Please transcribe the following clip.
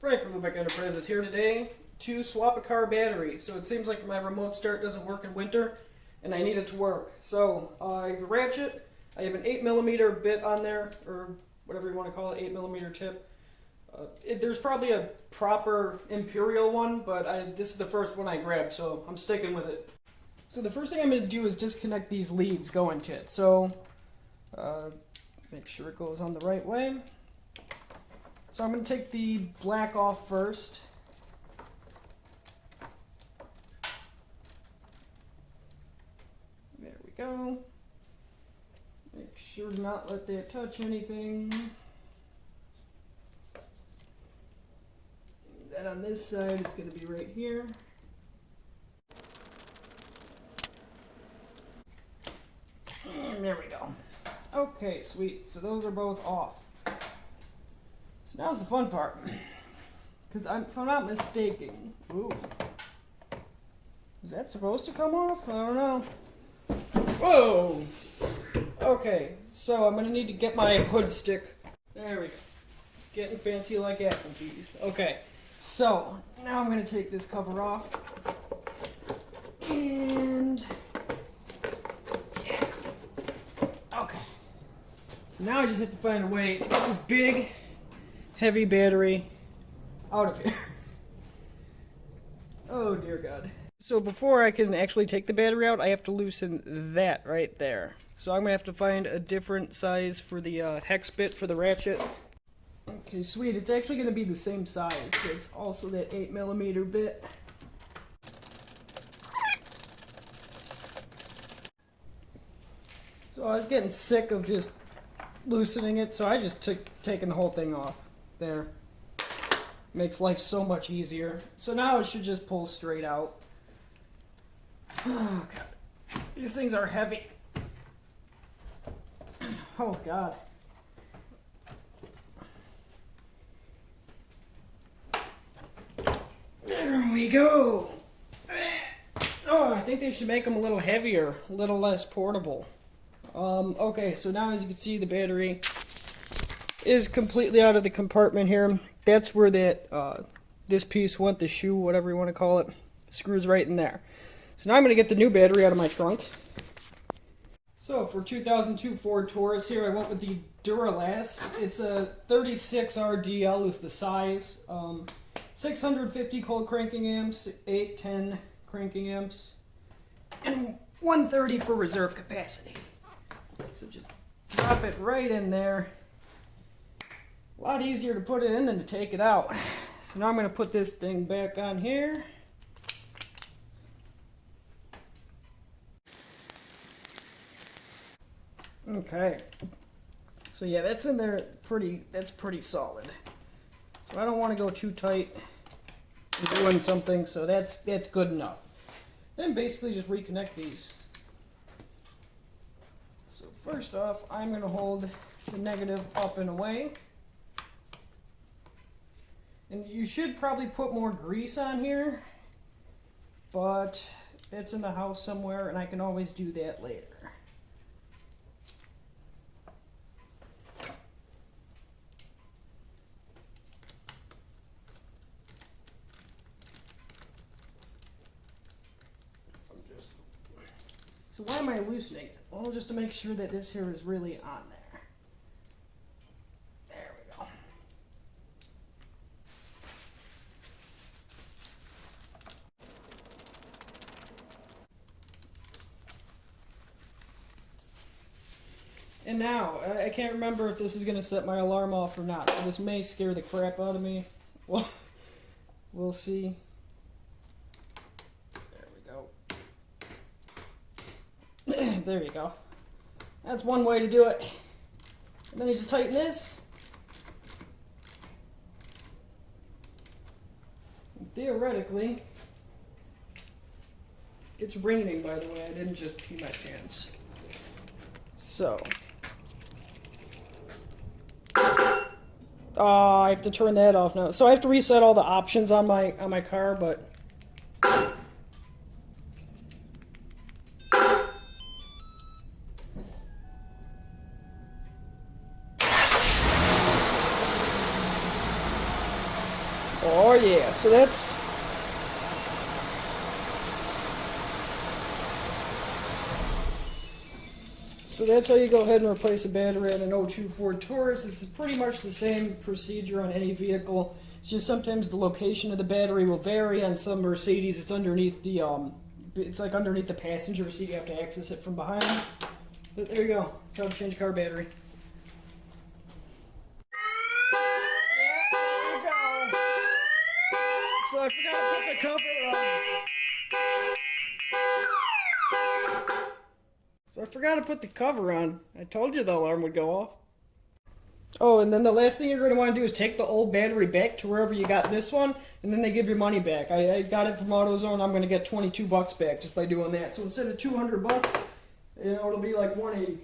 Frank from Lubeck Enterprises here today to swap a car battery. So it seems like my remote start doesn't work in winter and I need it to work. So I have a ratchet, I have an 8mm bit on there, or whatever you want to call it, 8mm tip. There's probably a proper Imperial one, but this is the first one I grabbed, so I'm sticking with it. So the first thing I'm going to do is disconnect these leads going to it. So make sure it goes on the right way. So I'm going to take the black off first. There we go. Make sure to not let that touch anything. Then on this side, it's going to be right here. And there we go. Okay, sweet. So those are both off. So now's the fun part. Because if I'm not mistaken... Ooh. Is that supposed to come off? I don't know. Whoa! Okay, so I'm going to need to get my hood stick. There we go. Getting fancy like Applebee's. Okay, so now I'm going to take this cover off. And... yeah. Okay. So now I just have to find a way to get this big, heavy battery out of here. Oh dear God. So before I can actually take the battery out, I have to loosen that right there. So I'm going to have to find a different size for the hex bit for the ratchet. Okay, sweet. It's actually going to be the same size. It's also that 8mm bit. So I was getting sick of just loosening it, so I just taking the whole thing off. There. Makes life so much easier. So now it should just pull straight out. Oh God. These things are heavy. Oh God. There we go. Oh, I think they should make them a little heavier, a little less portable. Okay, so now as you can see, the battery is completely out of the compartment here. That's where that this piece went, the shoe, whatever you want to call it, screws right in there. So now I'm going to get the new battery out of my trunk. So for 2002 Ford Taurus here, I went with the Duralast. It's a 36RDL is the size. 650 cold cranking amps, 810 cranking amps, and 130 for reserve capacity. So just drop it right in there. A lot easier to put it in than to take it out. So now I'm going to put this thing back on here. Okay. So yeah, that's in there that's pretty solid. So I don't want to go too tight and doing something, so that's good enough. Then basically just reconnect these. So first off, I'm going to hold the negative up and away. And you should probably put more grease on here, but it's in the house somewhere and I can always do that later. So why am I loosening it? Well, just to make sure that this here is really on there. There we go. And now, I can't remember if this is going to set my alarm off or not. So this may scare the crap out of me. Well, we'll see. There you go. That's one way to do it. And then you just tighten this. And theoretically, it's raining, by the way. I didn't just pee my pants. So. I have to turn that off now. So I have to reset all the options on my car, but Oh yeah, so that's how you go ahead and replace a battery on an '02 Ford Taurus. It's pretty much the same procedure on any vehicle. It's just sometimes the location of the battery will vary. On some Mercedes, it's underneath the it's like underneath the passenger seat. You have to access it from behind. But there you go. That's how to change a car battery. Yeah, there you go. So I forgot to put the cover on. So I forgot to put the cover on. I told you the alarm would go off. Oh, and then the last thing you're going to want to do is take the old battery back to wherever you got this one, and then they give your money back. I got it from AutoZone. I'm going to get 22 bucks back just by doing that. So instead of 200 bucks, it'll be like 180.